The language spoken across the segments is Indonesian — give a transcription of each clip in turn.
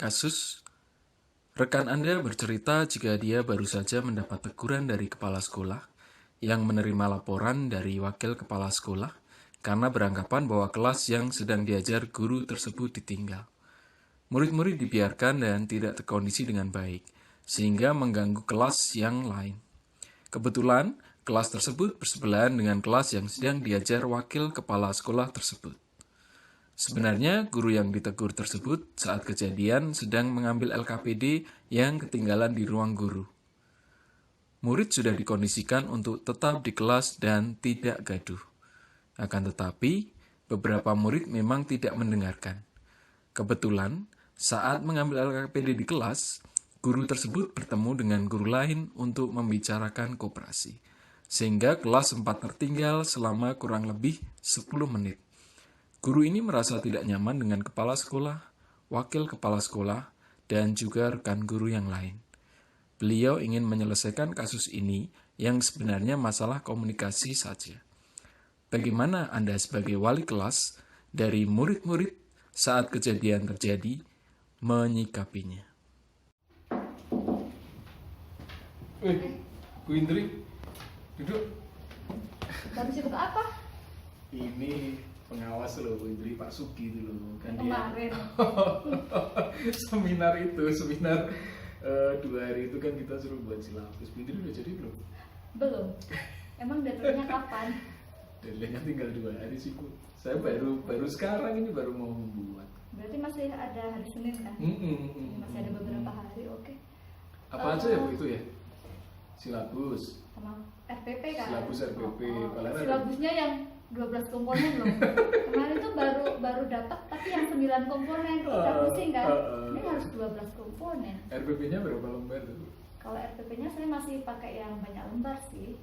Kasus, rekan Anda bercerita jika dia baru saja mendapat teguran dari kepala sekolah yang menerima laporan dari wakil kepala sekolah karena beranggapan bahwa kelas yang sedang diajar guru tersebut ditinggal. Murid-murid dibiarkan dan tidak terkondisi dengan baik, sehingga mengganggu kelas yang lain. Kebetulan, kelas tersebut bersebelahan dengan kelas yang sedang diajar wakil kepala sekolah tersebut. Sebenarnya, guru yang ditegur tersebut saat kejadian sedang mengambil LKPD yang ketinggalan di ruang guru. Murid sudah dikondisikan untuk tetap di kelas dan tidak gaduh. Akan tetapi, beberapa murid memang tidak mendengarkan. Kebetulan, saat mengambil LKPD di kelas, guru tersebut bertemu dengan guru lain untuk membicarakan koperasi, sehingga kelas sempat tertinggal selama kurang lebih 10 menit. Guru ini merasa tidak nyaman dengan kepala sekolah, wakil kepala sekolah, dan juga rekan guru yang lain. Beliau ingin menyelesaikan kasus ini yang sebenarnya masalah komunikasi saja. Bagaimana Anda sebagai wali kelas dari murid-murid saat kejadian terjadi menyikapinya? Bu Indri, duduk. Baru sibuk apa? Ini pengawas loh Bu Indri, Pak Sugi itu loh. Kan Kemarin. Seminar 2 hari itu kan kita suruh buat silabus. Bu Indri udah jadi belum? Belum. Emang deadline-nya kapan? Deadline-nya tinggal 2 hari sih Bu. Saya baru sekarang ini baru mau membuat. Berarti masih ada hari Senin kan? Masih ada beberapa hari, oke. Apa aja ya Bu itu ya? Silabus. Sama RPP kan? Silabus RPP. Silabusnya yang 12 komponen loh. Kemarin tuh baru dapat tapi yang 9 komponen. Udah pusing kan? Ini harus 12 komponen. RPP-nya berapa lembar tuh? Kalau RPP-nya saya masih pakai yang banyak lembar sih.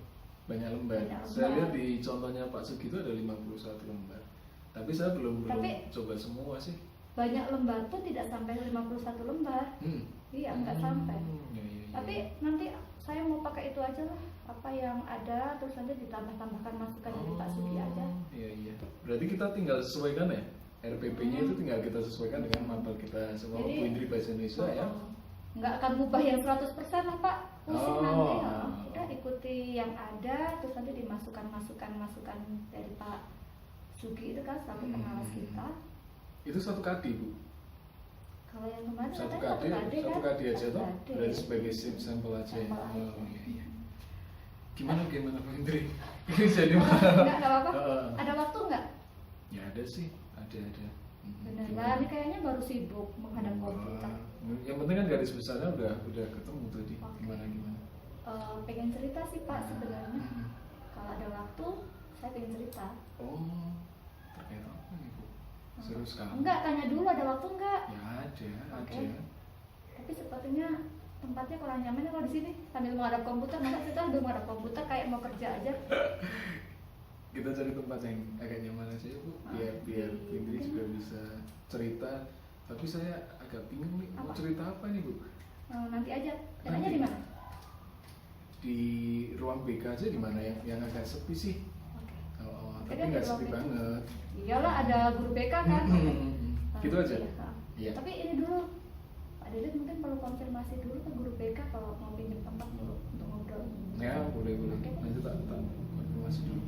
Banyak lembar. Saya lihat di contohnya Pak Sugi itu ada 51 lembar. Tapi saya belum coba semua sih. Banyak lembar tuh tidak sampai 51 lembar. Iya, nggak sampai. Tapi nanti saya mau pakai itu aja lah, apa yang ada, terus nanti ditambah-tambahkan masukan dari Pak Sugi aja. Iya. Berarti kita tinggal sesuaikan ya? RPP-nya itu tinggal kita sesuaikan dengan mapel kita semua. Bu Indri Bahasa Indonesia ya? Nggak akan mubah yang 100% lah Pak. Pusing nanti ya. Udah ikuti yang ada, terus nanti dimasukkan masukan dari Pak Sugi itu kan selaku pengawas kita. Itu 1 KD Bu? Kalau yang kemarin satu katanya KD aja toh? Berarti sebagai sampel aja ya? Iya. Gimana Bu Indri? Ini jadi Enggak apa-apa. Ada waktu nggak? Ya ada sih, ada. Beneran, ini kayaknya baru sibuk menghadap komputer. Yang penting kan garis besarnya udah ketemu tadi. Gimana? Pengen cerita sih Pak sebenarnya. Kalau ada waktu, saya pengen cerita. Oh, terkait apa nih Bu? Seru sekali. Enggak, tanya dulu ada waktu enggak? Ya ada. Tapi sepertinya tempatnya kurang nyaman kalau di sini sambil menghadap komputer. Masa kita sambil menghadap komputer kayak mau kerja aja. Kita cari tempat yang agak nyaman aja Bu, biar Indri juga bisa cerita. Tapi saya agak bingung nih, mau cerita apa nih Bu? Nanti aja. Caranya di mana? Di ruang BK aja di mana yang agak sepi sih. Tapi nggak sepi banget. Iyalah, ada guru BK kan. Gitu aja. Iya. Tapi ini dulu Pak Dede mungkin perlu konfirmasi dulu ke guru BK kalau mau pinjam tempat dulu untuk ngobrol. Ya boleh. Nanti tak konfirmasi dulu.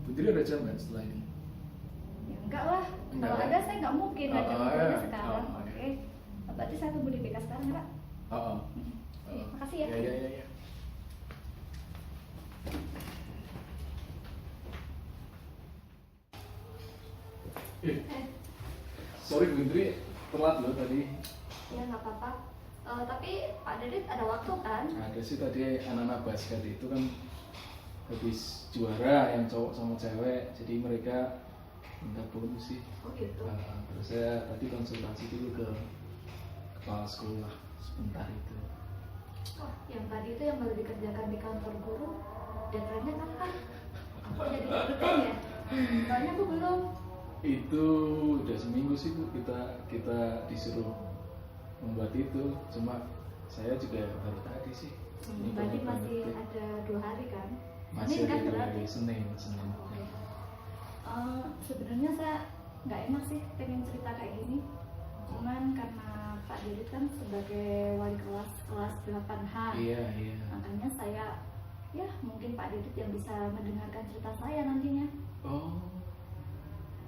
Bu Indri ada jam kan setelah ini? Ya enggak lah. Kalau ada saya nggak mungkin ngajak ngobrolnya sekarang. Oke. Berarti saya tunggu di BK sekarang ya Pak? Makasih ya. Iya. Sorry Bu Indri, telat loh tadi. Ya nggak apa-apa. Tapi Pak Dede ada waktu kan? Ada sih tadi anak-anak basket itu kan habis juara yang cowok sama cewek, jadi mereka minta bonus sih. Oh gitu. Terus saya tadi konsultasi dulu ke kepala sekolah sebentar itu. Wah, yang tadi itu yang baru dikerjakan di kantor guru, deadline-nya kapan? Kok jadi deg-degan ya? Soalnya aku belum. Itu udah seminggu sih Bu, kita disuruh membuat itu. Cuma saya juga baru tadi sih. Ini Berarti banyak masih banget. ada 2 hari kan? Masih Senin kan ada 2 berarti? hari, Senin. Oke. Sebenarnya saya nggak enak sih pengen cerita kayak gini. Cuman karena Pak Didit kan sebagai wali kelas 8H. Iya. Makanya saya, ya mungkin Pak Didit yang bisa mendengarkan cerita saya nantinya. Oh,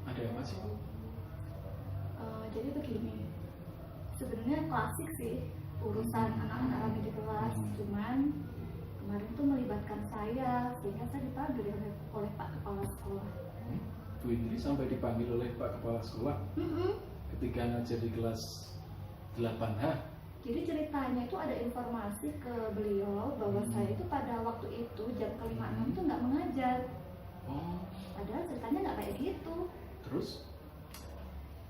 ada apa sih Bu? Jadi begini, sebenarnya klasik sih urusan anak-anak rame di kelas. Cuman kemarin tuh melibatkan saya, sehingga saya dipanggil oleh Pak Kepala Sekolah. Bu Indri sampai dipanggil oleh Pak Kepala Sekolah ketika ngajar di kelas 8H. Jadi ceritanya itu ada informasi ke beliau bahwa saya itu pada waktu itu jam ke-5-6 tuh nggak mengajar. Oh, Padahal ceritanya nggak kayak gitu. terus?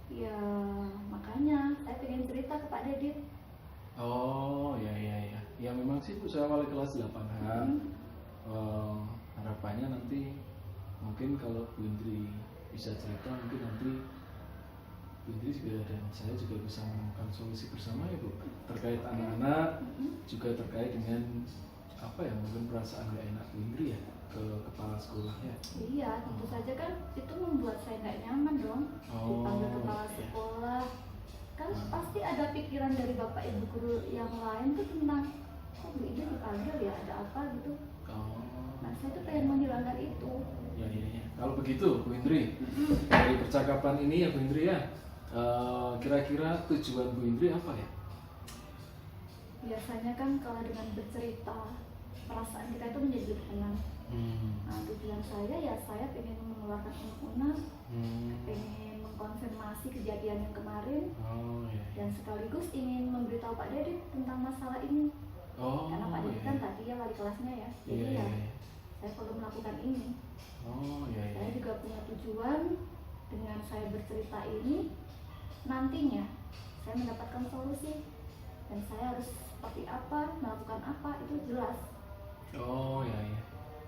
Ya makanya saya pengen cerita ke Pak Dedit. Oh, ya. Ya memang sih Bu, saya wali kelas 8H. Harapannya nanti mungkin kalau Bu Indri bisa cerita, mungkin nanti Bu Indri juga dan saya juga bisa menemukan solusi bersama ya Bu, terkait anak-anak, juga terkait dengan apa ya, mungkin perasaan gak enak Bu Indri ya ke kepala sekolahnya. Iya, tentu saja kan itu membuat saya nggak nyaman dong. Dipanggil kepala sekolah, kan pasti ada pikiran dari bapak ibu guru yang lain tuh tentang kok Bu Indri dipanggil ya, ada apa gitu. Nah saya tuh pengen menghilangkan itu. Ya. Kalau begitu Bu Indri, dari percakapan ini ya Bu Indri ya, kira-kira tujuan Bu Indri apa ya? Biasanya kan kalau dengan bercerita, perasaan kita itu menjadi lebih tenang. Nah tujuan saya pengen mengeluarkan unek-unek, pengen mengkonfirmasi kejadian yang kemarin, dan sekaligus ingin memberitahu Pak Dedit tentang masalah ini. Karena Pak Dedit kan tadi ya wali kelasnya ya, jadi saya perlu melakukan ini. Saya juga punya tujuan dengan saya bercerita ini, nantinya saya mendapatkan solusi dan saya harus seperti apa, melakukan apa, itu jelas.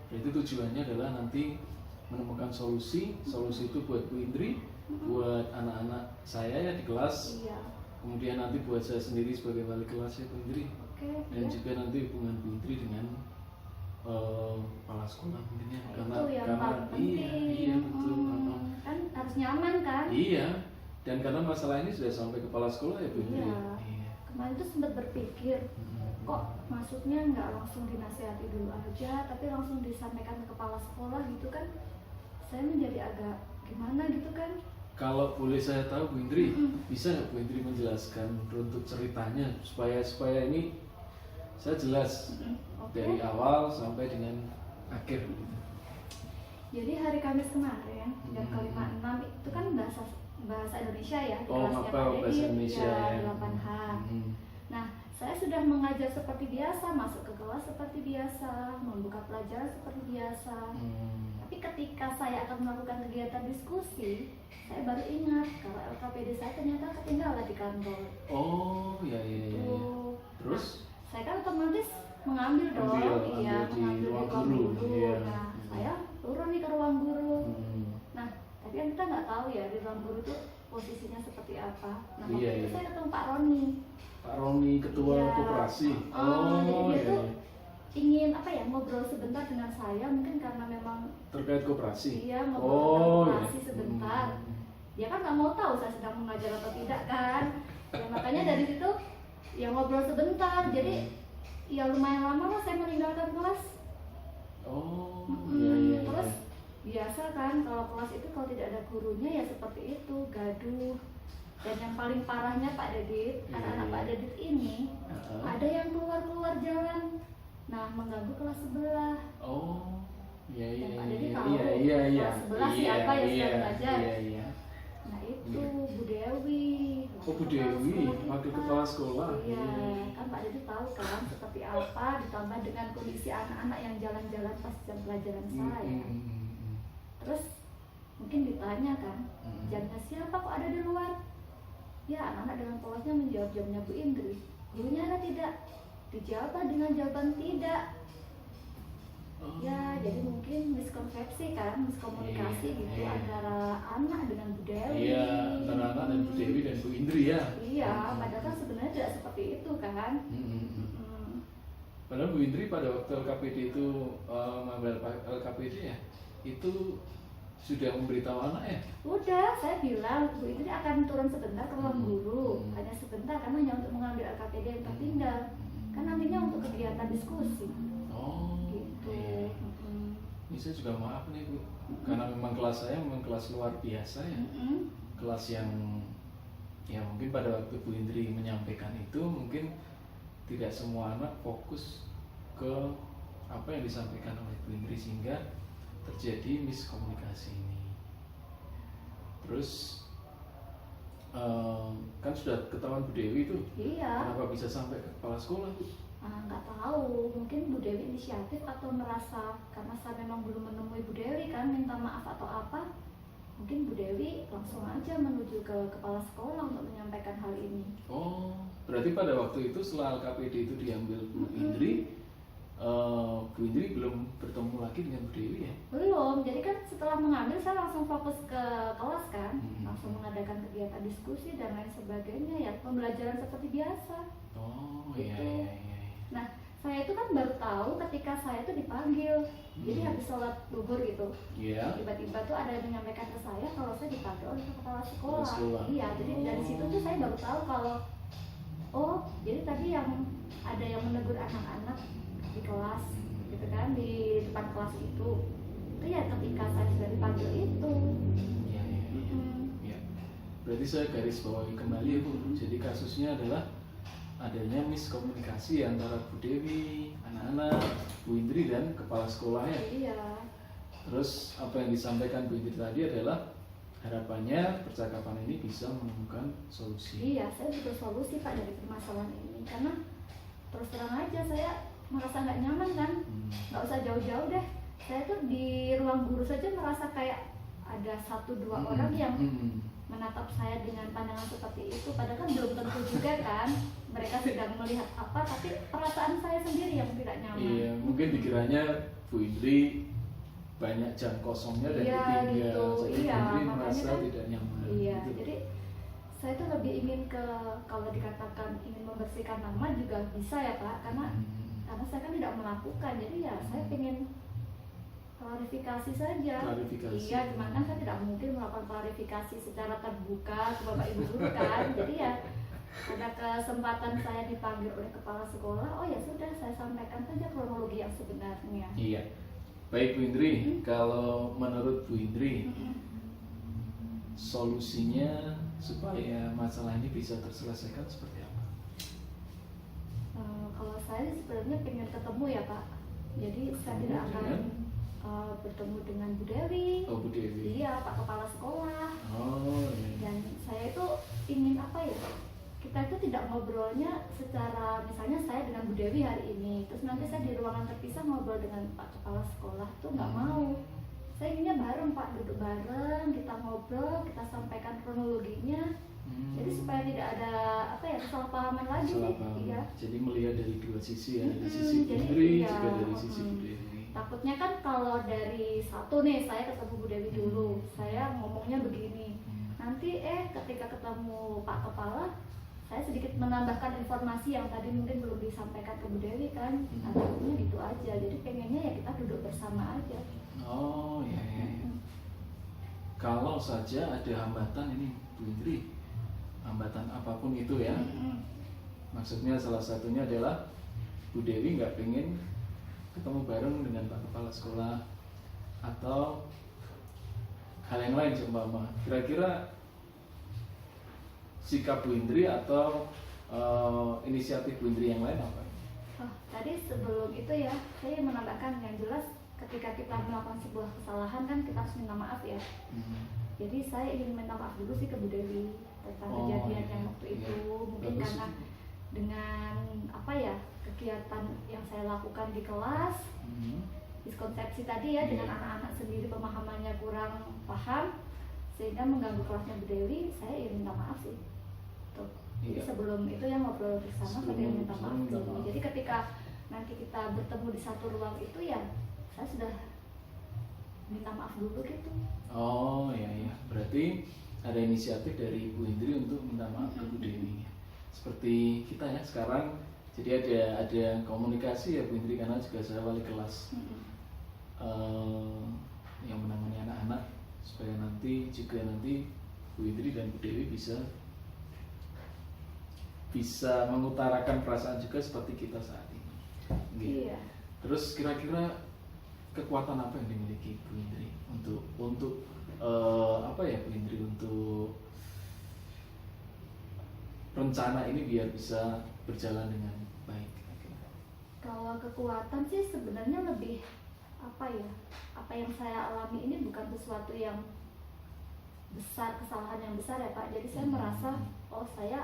Jadi tujuannya adalah nanti menemukan solusi itu buat Bu Indri, buat anak-anak saya ya di kelas. Iya. Kemudian nanti buat saya sendiri sebagai wali kelas ya Bu Indri. Oke. Dan Iya. juga nanti hubungan Bu Indri dengan kepala sekolah mungkin ya. Itu yang paling penting. Iya betul. Kan harus nyaman kan? Iya. Dan karena masalah ini sudah sampai kepala sekolah ya Bu Indri. Iya. Kemarin tuh sempat berpikir, kok maksudnya nggak langsung dinasihati dulu aja, tapi langsung disampaikan ke kepala sekolah gitu kan? Saya menjadi agak gimana gitu kan? Kalau boleh saya tahu Bu Indri, bisa nggak Bu Indri menjelaskan runtut ceritanya supaya ini saya jelas dari awal sampai dengan akhir. Jadi hari Kamis kemarin jam ke-5-6 itu kan bahasa Indonesia ya, di kelasnya Pak bahasa Dedit, Indonesia ya, ya. 8H. Nah, saya sudah mengajar seperti biasa, masuk ke kelas seperti biasa, membuka pelajaran seperti biasa. Tapi ketika saya akan melakukan kegiatan diskusi, saya baru ingat kalau LKPD saya ternyata ketinggalan di kantor. Iya. Terus? Saya kan otomatis mengambil dong, mengambil di ruang guru. Iya. Nah, saya turun nih ke ruang guru. Nah, tapi kan kita nggak tahu ya di ruang guru tuh posisinya seperti apa. Nah, waktu itu saya ketemu Pak Roni. Pak Roni, ketua koperasi. Jadi dia tuh ingin ngobrol sebentar dengan saya, mungkin karena memang terkait koperasi. Iya, ngobrol koperasi sebentar. Dia kan nggak mau tahu saya sedang mengajar atau tidak kan. Ya makanya dari situ ya ngobrol sebentar. Jadi ya lumayan lama lah saya meninggalkan kelas. Terus biasa kan kalau kelas itu kalau tidak ada gurunya ya seperti itu, gaduh. Dan yang paling parahnya Pak Dedit, anak-anak Pak Dedit ini ada yang keluar jalan, nah mengganggu kelas sebelah. Dan Pak Dedit tahu kelas sebelah siapa yang sedang belajar. Nah itu Bu Dewi. Bu Dewi, wakil kepala sekolah. Iya, kan Pak Dedit tahu kan seperti apa, ditambah dengan kondisi anak-anak yang jalan-jalan pas jam pelajaran saya. Terus mungkin ditanya kan, jamnya siapa kok ada di luar? Ya anak-anak dengan polosnya menjawab jamnya Bu Indri. Gurunya ada tidak? dijawab dengan jawaban tidak. Oh. Ya, jadi mungkin miskonsepsi kan, miskomunikasi Iya, gitu iya. antara anak dengan Bu Dewi. Iya, antara anak dan Bu Dewi dan Bu Indri ya. Iya, padahal kan sebenarnya tidak seperti itu kan. Padahal Bu Indri pada waktu LKPD itu mengambil LKPD ya, itu sudah memberitahu anak ya. Udah, saya bilang Bu Indri akan turun sebentar ke ruang guru, hanya sebentar karena hanya untuk mengambil LKPD yang tertinggal. Kan nantinya untuk kegiatan diskusi. Oh, Gitu. iya. Ini saya juga maaf nih Bu, karena memang kelas saya memang kelas luar biasa ya. Kelas yang ya mungkin pada waktu Bu Indri menyampaikan itu mungkin tidak semua anak fokus ke apa yang disampaikan oleh Bu Indri sehingga terjadi miskomunikasi ini. Terus kan sudah ketahuan Bu Dewi tuh, Iya. kenapa bisa sampai ke kepala sekolah Bu? Nggak tahu, mungkin Bu Dewi inisiatif atau merasa karena saya memang belum menemui Bu Dewi kan minta maaf atau apa, mungkin Bu Dewi langsung aja menuju ke kepala sekolah untuk menyampaikan hal ini. Oh, berarti pada waktu itu setelah LKPD itu diambil Bu Indri, Bu Indri belum bertemu lagi dengan Bu Dewi ya? Belum, jadi kan setelah mengambil saya langsung fokus ke kelas kan, langsung mengadakan kegiatan diskusi dan lain sebagainya, ya pembelajaran seperti biasa. Oh, Gitu. iya. Nah, saya itu kan baru tahu ketika saya itu dipanggil. Jadi habis sholat duhur gitu. Iya. Tiba-tiba tuh ada yang menyampaikan ke saya kalau saya dipanggil oleh kepala sekolah. Kepala sekolah. Iya, jadi dari situ tuh saya baru tahu kalau oh, jadi tadi yang ada yang menegur anak-anak di kelas gitu kan, di depan kelas itu ya ketika saya sudah dipanggil itu. Iya. Ya. Berarti saya garis bawahi kembali ya Bu. Jadi kasusnya adalah adanya miskomunikasi antara Bu Dewi, anak-anak, Bu Indri dan kepala sekolahnya. Iya. Terus apa yang disampaikan Bu Indri tadi adalah harapannya percakapan ini bisa menemukan solusi. Iya, saya butuh solusi Pak dari permasalahan ini karena terus terang aja saya merasa nggak nyaman kan, nggak usah jauh-jauh deh. Saya tuh di ruang guru saja merasa kayak ada 1-2 orang yang menatap saya dengan pandangan seperti itu, padahal kan belum tentu juga kan mereka sedang melihat apa, tapi perasaan saya sendiri yang tidak nyaman. Iya, mungkin dikiranya Bu Indri banyak jam kosongnya dan Iya, ditinggal, gitu. jadi Iya, Bu Indri makanya merasa kan, tidak nyaman. Iya, gitu. jadi saya tuh lebih ingin ke, kalau dikatakan ingin membersihkan nama juga bisa ya Pak, karena saya kan tidak melakukan, jadi ya saya ingin klarifikasi saja. Klarifikasi. Iya, gimana kan saya tidak mungkin melakukan klarifikasi secara terbuka ke Bapak Ibu guru kan. Jadi ya ada kesempatan saya dipanggil oleh kepala sekolah, oh ya sudah saya sampaikan saja kronologi yang sebenarnya. Iya. Baik Bu Indri, kalau menurut Bu Indri solusinya supaya masalah ini bisa terselesaikan seperti apa? Kalau saya sebenarnya pengen ketemu ya Pak. Jadi saya tidak akan bertemu dengan Bu Dewi. Oh, Bu Dewi. Iya, Pak Kepala Sekolah. Oh, iya. Dan saya itu ingin apa ya? Kita itu tidak ngobrolnya secara misalnya saya dengan Bu Dewi hari ini, terus nanti saya di ruangan terpisah ngobrol dengan Pak Kepala Sekolah tuh nggak mau. Saya inginnya bareng Pak, duduk bareng, kita ngobrol, kita sampaikan kronologinya. Jadi supaya tidak ada apa ya kesalahpahaman lagi. Iya. Jadi melihat dari dua sisi ya, dari sisi Bu Jadi, Indri iya, juga dari sisi Bu Dewi. Takutnya kan kalau dari satu nih saya ketemu Bu Dewi dulu, saya ngomongnya begini. Nanti ketika ketemu Pak Kepala, saya sedikit menambahkan informasi yang tadi mungkin belum disampaikan ke Bu Dewi kan. Takutnya gitu aja. Jadi pengennya ya kita duduk bersama aja. Oh, iya. Kalau saja ada hambatan ini Bu Indri, hambatan apapun itu ya. Maksudnya salah satunya adalah Bu Dewi nggak pengen ketemu bareng dengan Pak Kepala Sekolah atau hal yang lain seumpama. Kira-kira sikap Bu Indri atau inisiatif Bu Indri yang lain apa? Tadi sebelum itu ya, saya menambahkan yang jelas ketika kita melakukan sebuah kesalahan kan kita harus minta maaf ya. Jadi saya ingin minta maaf dulu sih ke Bu Dewi tentang kejadian yang waktu itu. Mungkin bagus. karena dengan apa ya kegiatan yang saya lakukan di kelas, miskonsepsi tadi ya dengan anak-anak sendiri pemahamannya kurang paham sehingga mengganggu kelasnya Bu Dewi. Saya ingin minta maaf sih. Tuh. Jadi sebelum itu yang ngobrol bersama sambil minta maaf dulu. maaf. Jadi ketika nanti kita bertemu di satu ruang itu ya saya sudah minta maaf dulu gitu. Oh ya ya, berarti ada inisiatif dari Bu Indri untuk minta maaf ke Bu Dewi. Seperti kita ya sekarang, jadi ada komunikasi ya Bu Indri, karena juga saya wali kelas yang menangani anak-anak, supaya nanti Bu Indri dan Bu Dewi bisa mengutarakan perasaan juga seperti kita saat ini. Iya. Terus kira-kira kekuatan apa yang dimiliki Bu Indri untuk apa ya Bu Indri, untuk rencana ini biar bisa berjalan dengan baik? Kalau kekuatan sih sebenarnya lebih apa yang saya alami ini bukan sesuatu yang besar, kesalahan yang besar ya Pak. Jadi saya merasa saya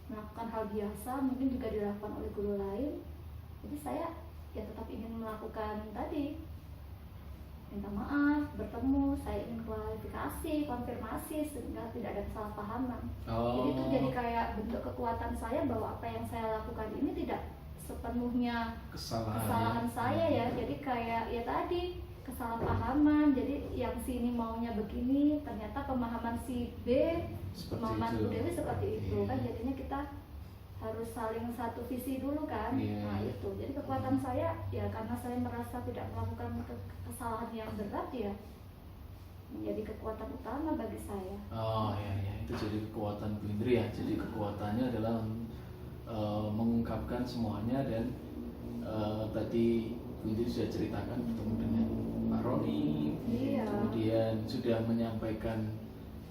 melakukan hal biasa, mungkin juga dilakukan oleh guru lain. Jadi saya ya tetap ingin melakukan tadi, minta maaf, bertemu, saya ingin klarifikasi, konfirmasi sehingga tidak ada kesalahpahaman. Jadi itu jadi kayak bentuk kekuatan saya bahwa apa yang saya lakukan ini tidak sepenuhnya kesalahan saya ya. Jadi kayak ya tadi kesalahpahaman. Jadi yang sini maunya begini, ternyata pemahaman si B, pemahaman Bu Dewi seperti itu kan. Jadinya kita harus saling satu visi dulu kan. Nah itu jadi kekuatan saya ya karena saya merasa tidak melakukan kesalahan yang berat ya menjadi kekuatan utama bagi saya. Oh ya ya, itu jadi kekuatan Bu Indri ya. Jadi kekuatannya adalah mengungkapkan semuanya, dan tadi Bu Indri sudah ceritakan bertemu dengan Pak Roni, kemudian sudah menyampaikan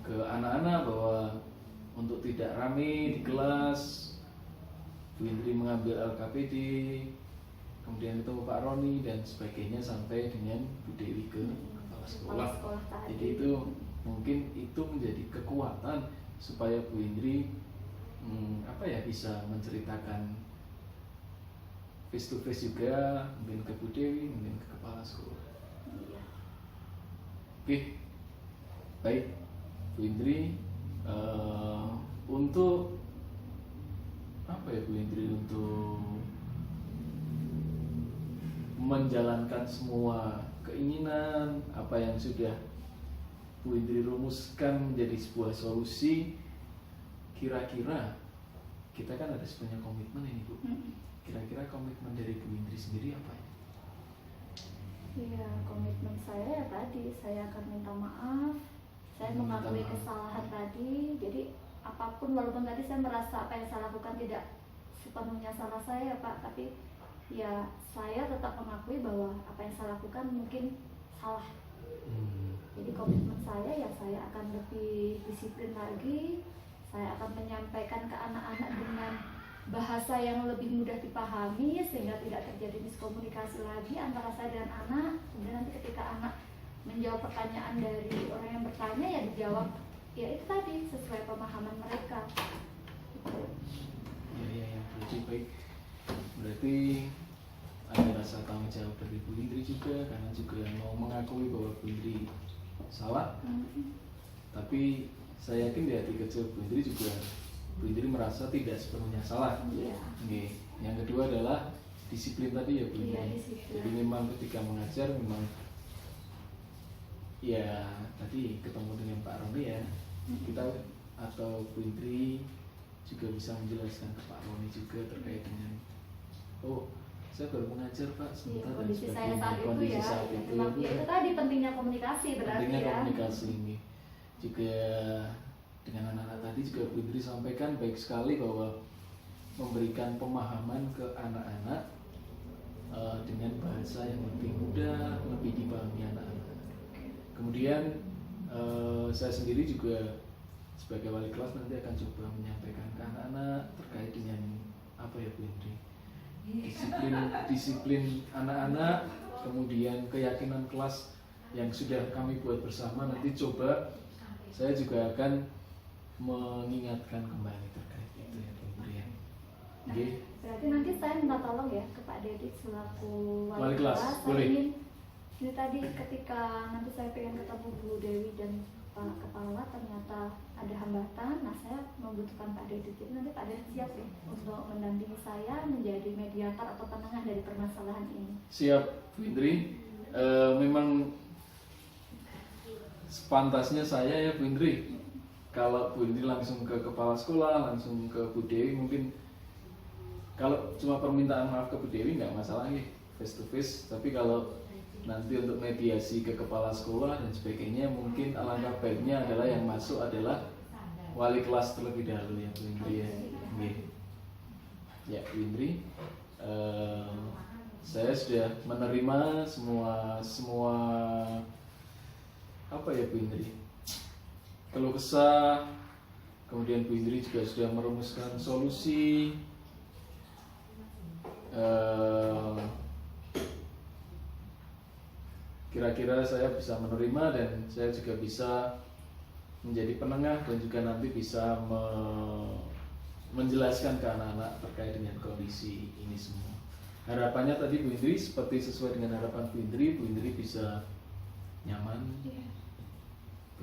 ke anak-anak bahwa untuk tidak rame di kelas, Bu Indri mengambil LKPD, kemudian ketemu Pak Roni dan sebagainya, sampai dengan Bu Dewi ke kepala sekolah. Jadi itu mungkin itu menjadi kekuatan supaya Bu Indri bisa menceritakan face to face juga, mungkin ke Bu Dewi, mungkin ke kepala sekolah. Oke, baik Bu Indri, untuk apa ya Bu Indri, untuk menjalankan semua keinginan apa yang sudah Bu Indri rumuskan menjadi sebuah solusi, kira-kira kita kan ada sebenarnya komitmen ini Bu. Kira-kira komitmen dari Bu Indri sendiri apa ya? Iya, komitmen saya ya tadi, saya akan minta maaf, saya mengakui kesalahan tadi. Jadi apapun, walaupun tadi saya merasa apa yang saya lakukan tidak sepenuhnya salah saya Pak, tapi ya saya tetap mengakui bahwa apa yang saya lakukan mungkin salah. Jadi komitmen saya ya saya akan lebih disiplin lagi, saya akan menyampaikan ke anak-anak dengan bahasa yang lebih mudah dipahami sehingga tidak terjadi miskomunikasi lagi antara saya dan anak. Kemudian nanti ketika anak menjawab pertanyaan dari orang yang bertanya ya dijawab ya itu tadi sesuai pemahaman mereka. Ya, baik. Berarti ada rasa tanggung jawab dari Bu Indri juga, karena juga mau mengakui bahwa Bu Indri salah. Tapi saya yakin di hati kecil Bu Indri juga, Bu Indri merasa tidak sepenuhnya salah. Oke. Yang kedua adalah disiplin tadi ya Bu Indri. Jadi memang ketika mengajar memang ya tadi ketemu dengan Pak Roni ya, kita atau Bu Indri juga bisa menjelaskan ke Pak Roni juga terkait dengan saya baru mengajar Pak sebentar, kondisi saya saat itu kondisi ya, saat itu itu tadi pentingnya komunikasi berarti pentingnya ya. komunikasi ini juga dengan anak-anak tadi juga Bu Indri sampaikan baik sekali bahwa memberikan pemahaman ke anak-anak dengan bahasa yang lebih mudah, lebih dipahami anak-anak. Kemudian saya sendiri juga sebagai wali kelas nanti akan coba menyampaikan ke anak-anak terkait dengan apa ya Bu Indri, disiplin anak-anak, kemudian keyakinan kelas yang sudah kami buat bersama. Nanti coba saya juga akan mengingatkan kembali terkait itu ya Bu Indri ya. Berarti nanti saya minta tolong ya ke Pak Dedi selaku wali kelas. Saya ingin ini tadi ketika nanti saya pengen ketemu Bu Dewi dan Pak Kepala ternyata ada hambatan, nah saya membutuhkan Pak Dedit. Jadi nanti Pak Dedit siap ya untuk mendampingi saya menjadi mediator atau penengah dari permasalahan ini. Siap, Bu Indri. Memang sepantasnya saya ya Bu Indri. Kalau Bu Indri langsung ke kepala sekolah, langsung ke Bu Dewi, mungkin kalau cuma permintaan maaf ke Bu Dewi nggak masalah ya, face to face. Tapi kalau nanti untuk mediasi ke kepala sekolah dan sebagainya, mungkin alangkah baiknya adalah yang masuk adalah wali kelas terlebih dahulu ya Bu Indri ya. Ya Bu Indri, saya sudah menerima semua apa ya Bu Indri, keluh kesah, kemudian Bu Indri juga sudah merumuskan solusi. Kira-kira saya bisa menerima dan saya juga bisa menjadi penengah dan juga nanti bisa menjelaskan ke anak-anak terkait dengan kondisi ini semua. Harapannya tadi Bu Indri seperti sesuai dengan harapan Bu Indri bisa nyaman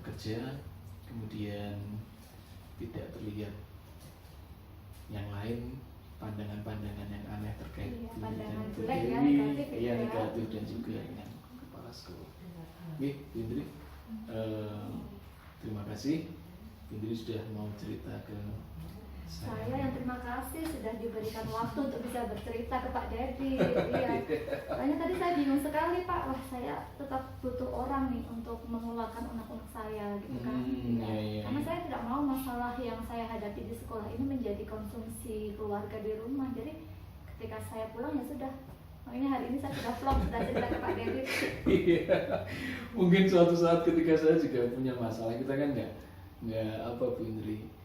bekerja, kemudian tidak terlihat yang lain pandangan-pandangan yang aneh terkait pandangan Bu jelek ya, Dewi, negatif ya negatif dan juga dengan kepala sekolah. Oke, Bu Indri, terima kasih Bu Indri sudah mau cerita ke saya yang terima kasih sudah diberikan waktu untuk bisa bercerita ke Pak Dedi. Iya. Soalnya tadi saya bingung sekali Pak. Wah, saya tetap butuh orang nih untuk mengeluarkan unek-unek saya gitu kan. Iya. Karena saya tidak mau masalah yang saya hadapi di sekolah ini menjadi konsumsi keluarga di rumah. Jadi ketika saya pulang ya sudah. Makanya hari ini saya sudah vlog, sudah cerita ke Pak Dedi. Iya. Mungkin suatu saat ketika saya juga punya masalah, kita kan nggak apa Bu Indri.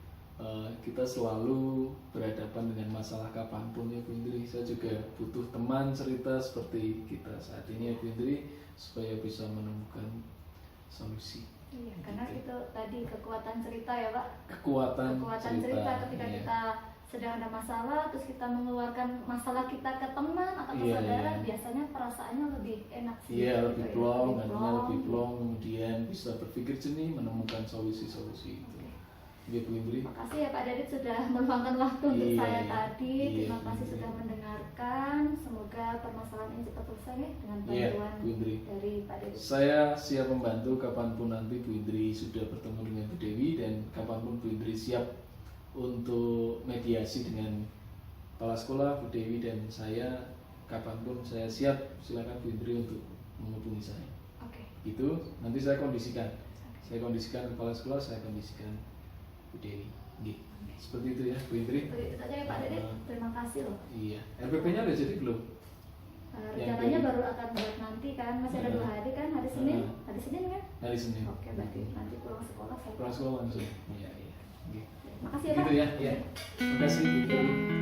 Kita selalu berhadapan dengan masalah kapanpun ya Bu Indri. Saya juga butuh teman cerita seperti kita saat ini ya Bu Indri, supaya bisa menemukan solusi. Iya, karena itu tadi kekuatan cerita ya Pak. Kekuatan cerita ketika kita sedang ada masalah, terus kita mengeluarkan masalah kita ke teman atau ke saudara, biasanya perasaannya lebih enak sih. Iya, lebih plong, lebih plong, kemudian bisa berpikir jernih, menemukan solusi-solusi itu. Ya Bu Indri. Terima kasih ya Pak Dedit sudah meluangkan waktu untuk saya tadi. Terima kasih sudah mendengarkan. Semoga permasalahan ini cepat selesai ya dengan bantuan dari Pak Dedit. Saya siap membantu kapanpun nanti Bu Indri sudah bertemu dengan Bu Dewi, dan kapanpun Bu Indri siap untuk mediasi dengan kepala sekolah, Bu Dewi dan saya, kapanpun saya siap. Silakan Bu Indri untuk menghubungi saya. Oke. Itu nanti saya kondisikan. Saya kondisikan kepala sekolah, saya kondisikan Bu Dewi. Seperti itu ya Bu Indri. Seperti itu saja ya Pak Dedit. Terima kasih loh. Iya. RPP-nya udah jadi belum? Rencananya baru akan buat nanti kan, masih ada 2 hari kan, hari Senin. Hari Senin kan? Hari Senin. Oke, berarti nanti pulang sekolah saya. Pulang sekolah langsung. Iya. Terima kasih ya Pak. Gitu ya. Iya. Terima kasih Bu Dewi.